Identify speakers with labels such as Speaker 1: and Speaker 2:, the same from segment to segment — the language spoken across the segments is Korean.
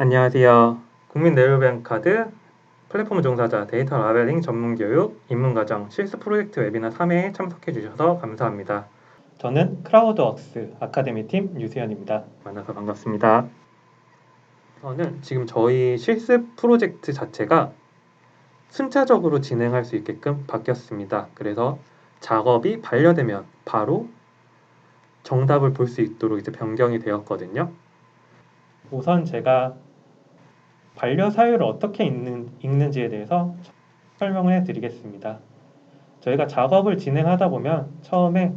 Speaker 1: 안녕하세요. 국민내일뱅카드 플랫폼 종사자 데이터 라벨링 전문교육 입문과정 실습 프로젝트 웨비나 3회에 참석해 주셔서 감사합니다. 저는 크라우드웍스 아카데미팀 유세현입니다. 만나서 반갑습니다. 저는 지금 저희 실습 프로젝트 자체가 순차적으로 진행할 수 있게끔 바뀌었습니다. 그래서 작업이 반려되면 바로 정답을 볼 수 있도록 이제 변경이 되었거든요. 우선 제가 반려 사유를 어떻게 읽는지에 대해서 설명을 해드리겠습니다. 저희가 작업을 진행하다 보면 처음에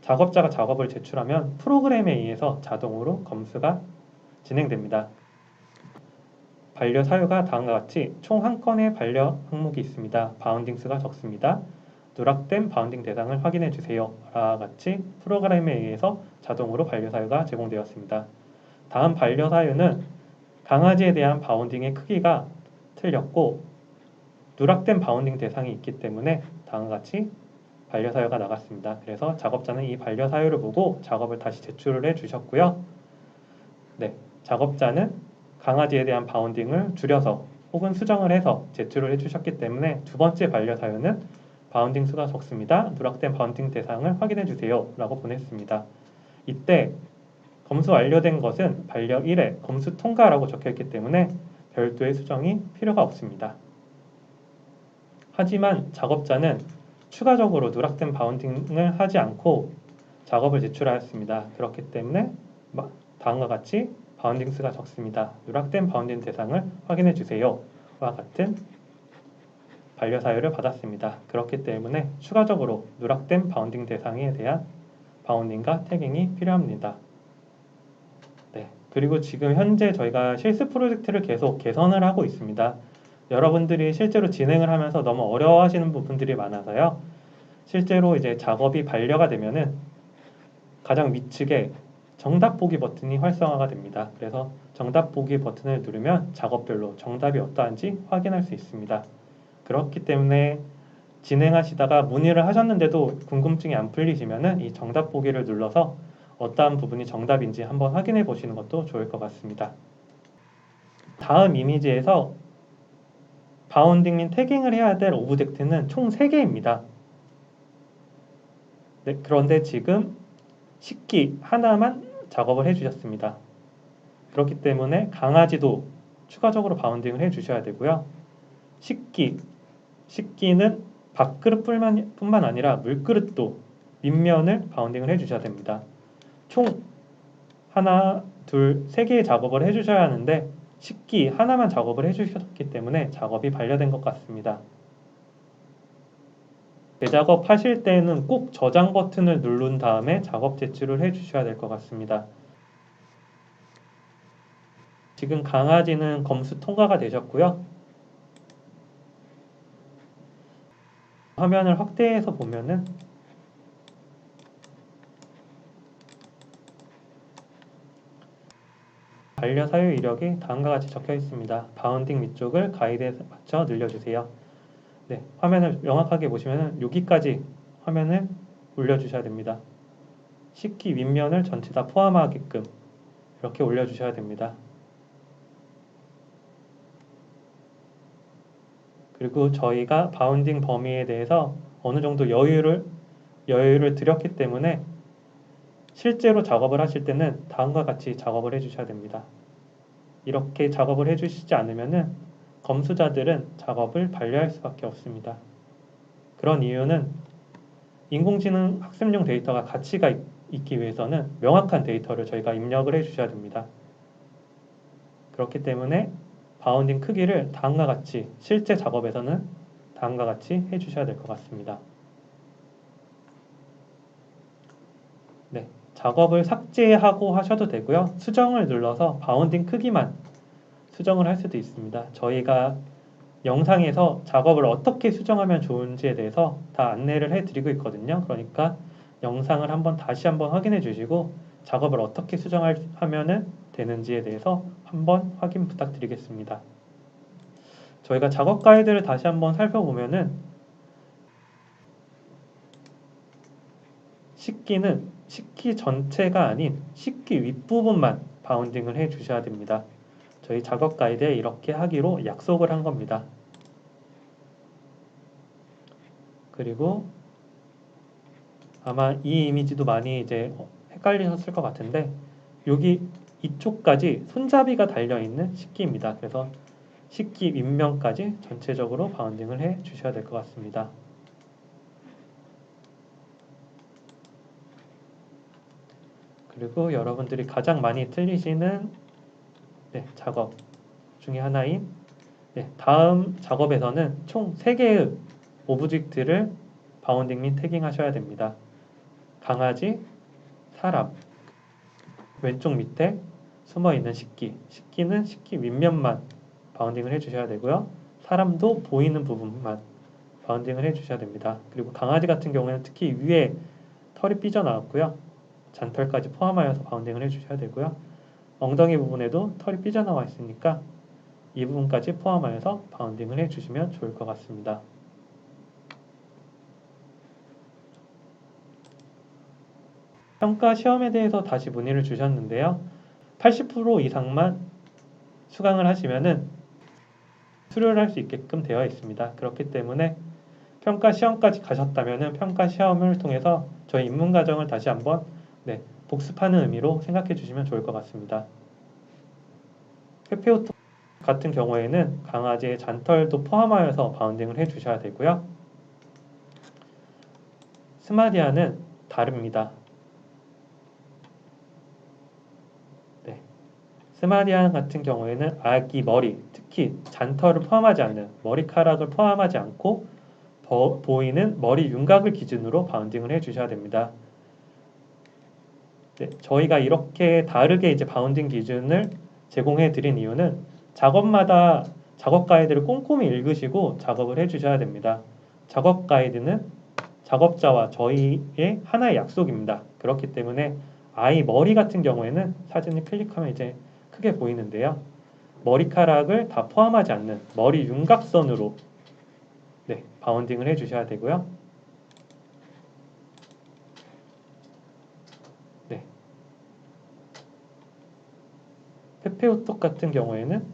Speaker 1: 작업자가 작업을 제출하면 프로그램에 의해서 자동으로 검수가 진행됩니다. 반려 사유가 다음과 같이 총 한 건의 반려 항목이 있습니다. 바운딩수가 적습니다. 누락된 바운딩 대상을 확인해 주세요. 와 같이 프로그램에 의해서 자동으로 반려 사유가 제공되었습니다. 다음 반려 사유는 강아지에 대한 바운딩의 크기가 틀렸고 누락된 바운딩 대상이 있기 때문에 다음과 같이 반려사유가 나갔습니다. 그래서 작업자는 이 반려사유를 보고 작업을 다시 제출을 해주셨고요. 작업자는 강아지에 대한 바운딩을 줄여서 혹은 수정을 해서 제출을 해주셨기 때문에 두 번째 반려사유는 바운딩 수가 적습니다. 누락된 바운딩 대상을 확인해주세요 라고 보냈습니다. 이때 검수 완료된 것은 반려 1회 검수 통과라고 적혀있기 때문에 별도의 수정이 필요가 없습니다. 하지만 작업자는 추가적으로 누락된 바운딩을 하지 않고 작업을 제출하였습니다. 그렇기 때문에 다음과 같이 바운딩 수가 적습니다. 누락된 바운딩 대상을 확인해 주세요. 와 같은 반려 사유를 받았습니다. 그렇기 때문에 추가적으로 누락된 바운딩 대상에 대한 바운딩과 태깅이 필요합니다. 그리고 지금 현재 저희가 실습 프로젝트를 계속 개선을 하고 있습니다. 여러분들이 실제로 진행을 하면서 너무 어려워하시는 부분들이 많아서요. 실제로 이제 작업이 반려가 되면은 가장 위측에 정답 보기 버튼이 활성화가 됩니다. 그래서 정답 보기 버튼을 누르면 작업별로 정답이 어떠한지 확인할 수 있습니다. 그렇기 때문에 진행하시다가 문의를 하셨는데도 궁금증이 안 풀리시면은 이 정답 보기를 눌러서 어떠한 부분이 정답인지 한번 확인해 보시는 것도 좋을 것 같습니다. 다음 이미지에서 바운딩 및 태깅을 해야 될 오브젝트는 총 3개입니다. 그런데 지금 식기 하나만 작업을 해주셨습니다. 그렇기 때문에 강아지도 추가적으로 바운딩을 해주셔야 되고요. 식기는 밥그릇뿐만 아니라 물그릇도 밑면을 바운딩을 해주셔야 됩니다. 총 하나, 둘, 3개의 작업을 해주셔야 하는데 식기 하나만 작업을 해주셨기 때문에 작업이 반려된 것 같습니다. 재작업 하실 때는 꼭 저장 버튼을 누른 다음에 작업 제출을 해주셔야 될 것 같습니다. 지금 강아지는 검수 통과가 되셨고요. 화면을 확대해서 보면은 반려 사유 이력이 다음과 같이 적혀 있습니다. 바운딩 위쪽을 가이드에 맞춰 늘려주세요. 화면을 명확하게 보시면 여기까지 화면을 올려주셔야 됩니다. 식기 윗면을 전체 다 포함하게끔 이렇게 올려주셔야 됩니다. 그리고 저희가 바운딩 범위에 대해서 어느 정도 여유를 드렸기 때문에 실제로 작업을 하실 때는 다음과 같이 작업을 해주셔야 됩니다. 이렇게 작업을 해주시지 않으면 검수자들은 작업을 반려할 수밖에 없습니다. 그런 이유는 인공지능 학습용 데이터가 가치가 있기 위해서는 명확한 데이터를 저희가 입력을 해주셔야 됩니다. 그렇기 때문에 바운딩 크기를 다음과 같이 실제 작업에서는 다음과 같이 해주셔야 될 것 같습니다. 작업을 삭제하고 하셔도 되고요. 수정을 눌러서 바운딩 크기만 수정을 할 수도 있습니다. 저희가 영상에서 작업을 어떻게 수정하면 좋은지에 대해서 다 안내를 해드리고 있거든요. 그러니까 영상을 다시 한번 확인해 주시고 작업을 어떻게 수정하면 되는지에 대해서 한번 확인 부탁드리겠습니다. 저희가 작업 가이드를 다시 한번 살펴보면은 식기 전체가 아닌 식기 윗부분만 바운딩을 해 주셔야 됩니다. 저희 작업 가이드에 이렇게 하기로 약속을 한 겁니다. 그리고 아마 이 이미지도 많이 이제 헷갈리셨을 것 같은데 여기 이쪽까지 손잡이가 달려있는 식기입니다. 그래서 식기 윗면까지 전체적으로 바운딩을 해 주셔야 될 것 같습니다. 그리고 여러분들이 가장 많이 틀리시는 작업 중에 하나인 다음 작업에서는 총 3개의 오브젝트를 바운딩 및 태깅 하셔야 됩니다. 강아지, 사람, 왼쪽 밑에 숨어있는 식기, 식기는 식기 윗면만 바운딩을 해주셔야 되고요. 사람도 보이는 부분만 바운딩을 해주셔야 됩니다. 그리고 강아지 같은 경우에는 특히 위에 털이 삐져나왔고요. 잔털까지 포함하여서 바운딩을 해주셔야 되고요. 엉덩이 부분에도 털이 삐져나와 있으니까 이 부분까지 포함하여서 바운딩을 해주시면 좋을 것 같습니다. 평가 시험에 대해서 다시 문의를 주셨는데요. 80% 이상만 수강을 하시면은 수료를 할 수 있게끔 되어 있습니다. 그렇기 때문에 평가 시험까지 가셨다면은 평가 시험을 통해서 저희 입문 과정을 다시 한번 복습하는 의미로 생각해 주시면 좋을 것 같습니다. 페페오토 같은 경우에는 강아지의 잔털도 포함하여서 바운딩을 해 주셔야 되고요. 스마디아는 다릅니다. 스마디안 같은 경우에는 아기 머리, 특히 잔털을 포함하지 않는 머리카락을 포함하지 않고 보이는 머리 윤곽을 기준으로 바운딩을 해 주셔야 됩니다. 저희가 이렇게 다르게 이제 바운딩 기준을 제공해 드린 이유는 작업마다 작업 가이드를 꼼꼼히 읽으시고 작업을 해 주셔야 됩니다. 작업 가이드는 작업자와 저희의 하나의 약속입니다. 그렇기 때문에 아이 머리 같은 경우에는 사진을 클릭하면 이제 크게 보이는데요. 머리카락을 다 포함하지 않는 머리 윤곽선으로 바운딩을 해 주셔야 되고요. 페페오톡 같은 경우에는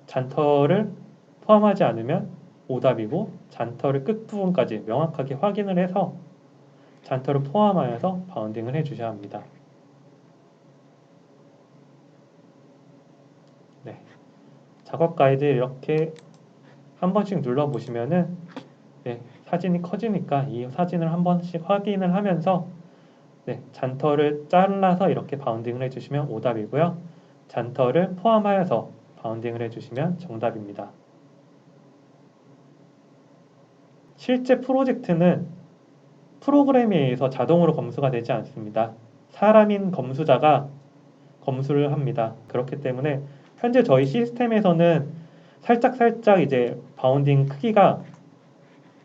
Speaker 1: 잔털을 포함하지 않으면 오답이고 잔털의 끝부분까지 명확하게 확인을 해서 잔털을 포함하여서 바운딩을 해 주셔야 합니다. 작업 가이드 이렇게 한 번씩 눌러보시면은 사진이 커지니까 이 사진을 한 번씩 확인을 하면서 잔털을 잘라서 이렇게 바운딩을 해주시면 오답이고요. 잔털을 포함하여서 바운딩을 해주시면 정답입니다. 실제 프로젝트는 프로그램에 의해서 자동으로 검수가 되지 않습니다. 사람인 검수자가 검수를 합니다. 그렇기 때문에 현재 저희 시스템에서는 살짝 이제 바운딩 크기가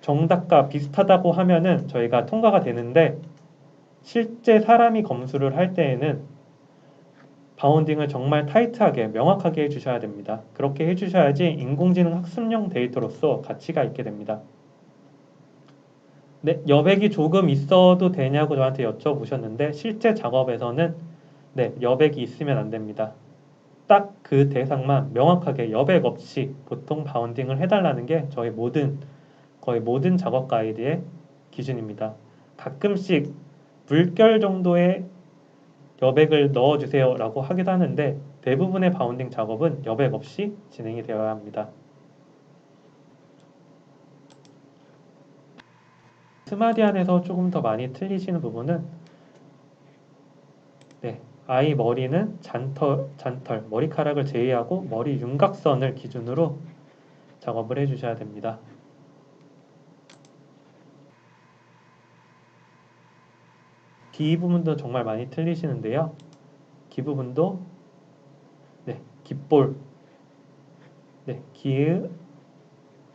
Speaker 1: 정답과 비슷하다고 하면은 저희가 통과가 되는데 실제 사람이 검수를 할 때에는 바운딩을 정말 타이트하게 명확하게 해주셔야 됩니다. 그렇게 해주셔야지 인공지능 학습용 데이터로서 가치가 있게 됩니다. 여백이 조금 있어도 되냐고 저한테 여쭤보셨는데 실제 작업에서는 여백이 있으면 안 됩니다. 딱 그 대상만 명확하게 여백 없이 보통 바운딩을 해달라는 게 저희 거의 모든 작업 가이드의 기준입니다. 가끔씩 물결 정도의 여백을 넣어주세요 라고 하기도 하는데 대부분의 바운딩 작업은 여백 없이 진행이 되어야 합니다. 스마디안에서 조금 더 많이 틀리시는 부분은 아이 머리는 잔털, 머리카락을 제외하고 머리 윤곽선을 기준으로 작업을 해주셔야 됩니다. 귀 부분도 정말 많이 틀리시는데요. 귀 부분도 귓볼, 귀의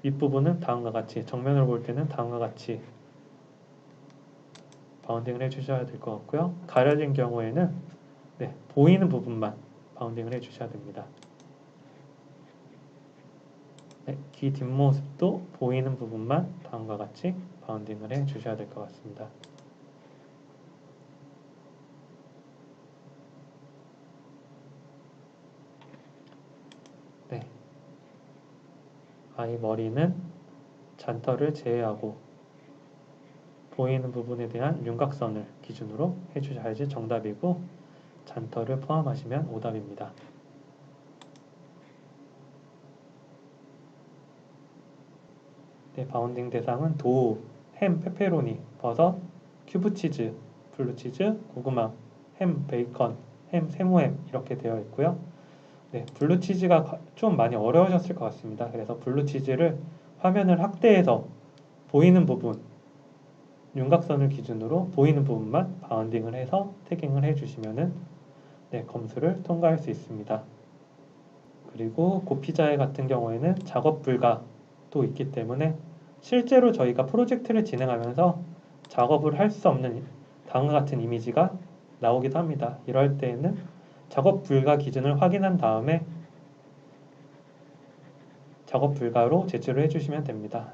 Speaker 1: 윗부분은 다음과 같이 정면으로 볼 때는 다음과 같이 바운딩을 해주셔야 될 것 같고요. 가려진 경우에는 보이는 부분만 바운딩을 해주셔야 됩니다. 귀 뒷모습도 보이는 부분만 다음과 같이 바운딩을 해주셔야 될 것 같습니다. 아이 머리는 잔터를 제외하고 보이는 부분에 대한 윤곽선을 기준으로 해주셔야지 정답이고, 잔터를 포함하시면 오답입니다. 네, 바운딩 대상은 도우, 햄, 페페로니, 버섯, 큐브치즈, 블루치즈, 고구마, 햄, 베이컨, 햄, 세모햄 이렇게 되어 있고요. 네, 블루치즈가 좀 많이 어려우셨을 것 같습니다. 그래서 블루치즈를 화면을 확대해서 보이는 부분, 윤곽선을 기준으로 보이는 부분만 바운딩을 해서 태깅을 해주시면은 네, 검수를 통과할 수 있습니다. 그리고 고피자에 같은 경우에는 작업 불가도 있기 때문에 실제로 저희가 프로젝트를 진행하면서 작업을 할 수 없는 다음과 같은 이미지가 나오기도 합니다. 이럴 때에는 작업 불가 기준을 확인한 다음에 작업 불가로 제출을 해주시면 됩니다.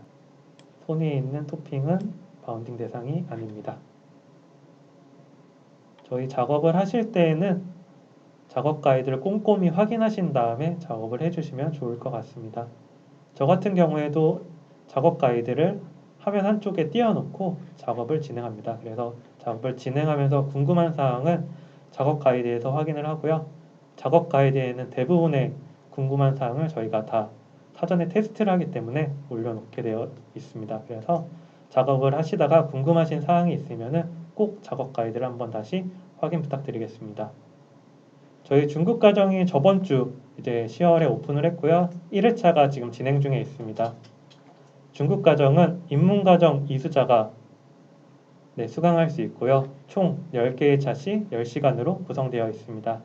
Speaker 1: 손에 있는 토핑은 바운딩 대상이 아닙니다. 저희 작업을 하실 때에는 작업 가이드를 꼼꼼히 확인하신 다음에 작업을 해주시면 좋을 것 같습니다. 저 같은 경우에도 작업 가이드를 화면 한쪽에 띄워놓고 작업을 진행합니다. 그래서 작업을 진행하면서 궁금한 사항은 작업 가이드에서 확인을 하고요. 작업 가이드에는 대부분의 궁금한 사항을 저희가 다 사전에 테스트를 하기 때문에 올려놓게 되어 있습니다. 그래서 작업을 하시다가 궁금하신 사항이 있으면 꼭 작업 가이드를 한번 다시 확인 부탁드리겠습니다. 저희 중급 과정이 저번 주 이제 10월에 오픈을 했고요. 1회차가 지금 진행 중에 있습니다. 중급 과정은 입문 과정 이수자가 네, 수강할 수 있고요. 총 10개의 차시 10시간으로 구성되어 있습니다.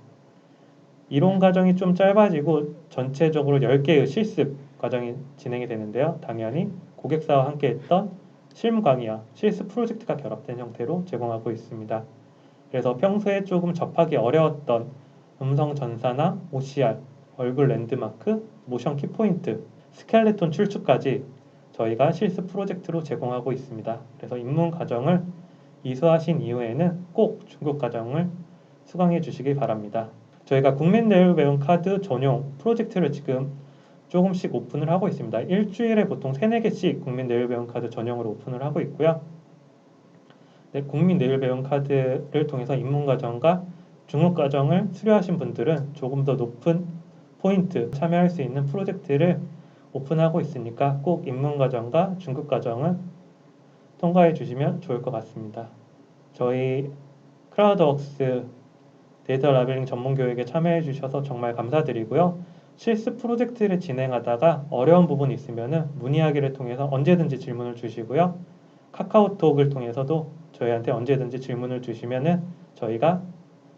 Speaker 1: 이론 과정이 좀 짧아지고 전체적으로 10개의 실습 과정이 진행이 되는데요. 당연히 고객사와 함께 했던 실무 강의와 실습 프로젝트가 결합된 형태로 제공하고 있습니다. 그래서 평소에 조금 접하기 어려웠던 음성 전사나 OCR, 얼굴 랜드마크, 모션 키포인트, 스켈레톤 출처까지 저희가 실습 프로젝트로 제공하고 있습니다. 그래서 입문 과정을 이수하신 이후에는 꼭 중급 과정을 수강해 주시기 바랍니다. 저희가 국민 내일 배움 카드 전용 프로젝트를 지금 조금씩 오픈을 하고 있습니다. 일주일에 보통 3, 4개씩 국민 내일 배움 카드 전용으로 오픈을 하고 있고요. 네, 국민 내일 배움 카드를 통해서 입문 과정과 중급 과정을 수료하신 분들은 조금 더 높은 포인트 참여할 수 있는 프로젝트를 오픈하고 있으니까 꼭 입문 과정과 중급 과정을 통과해 주시면 좋을 것 같습니다. 저희 크라우드웍스 데이터 라벨링 전문 교육에 참여해 주셔서 정말 감사드리고요. 실습 프로젝트를 진행하다가 어려운 부분이 있으면 문의하기를 통해서 언제든지 질문을 주시고요. 카카오톡을 통해서도 저희한테 언제든지 질문을 주시면 저희가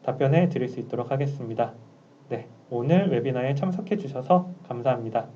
Speaker 1: 답변해 드릴 수 있도록 하겠습니다. 네, 오늘 웨비나에 참석해 주셔서 감사합니다.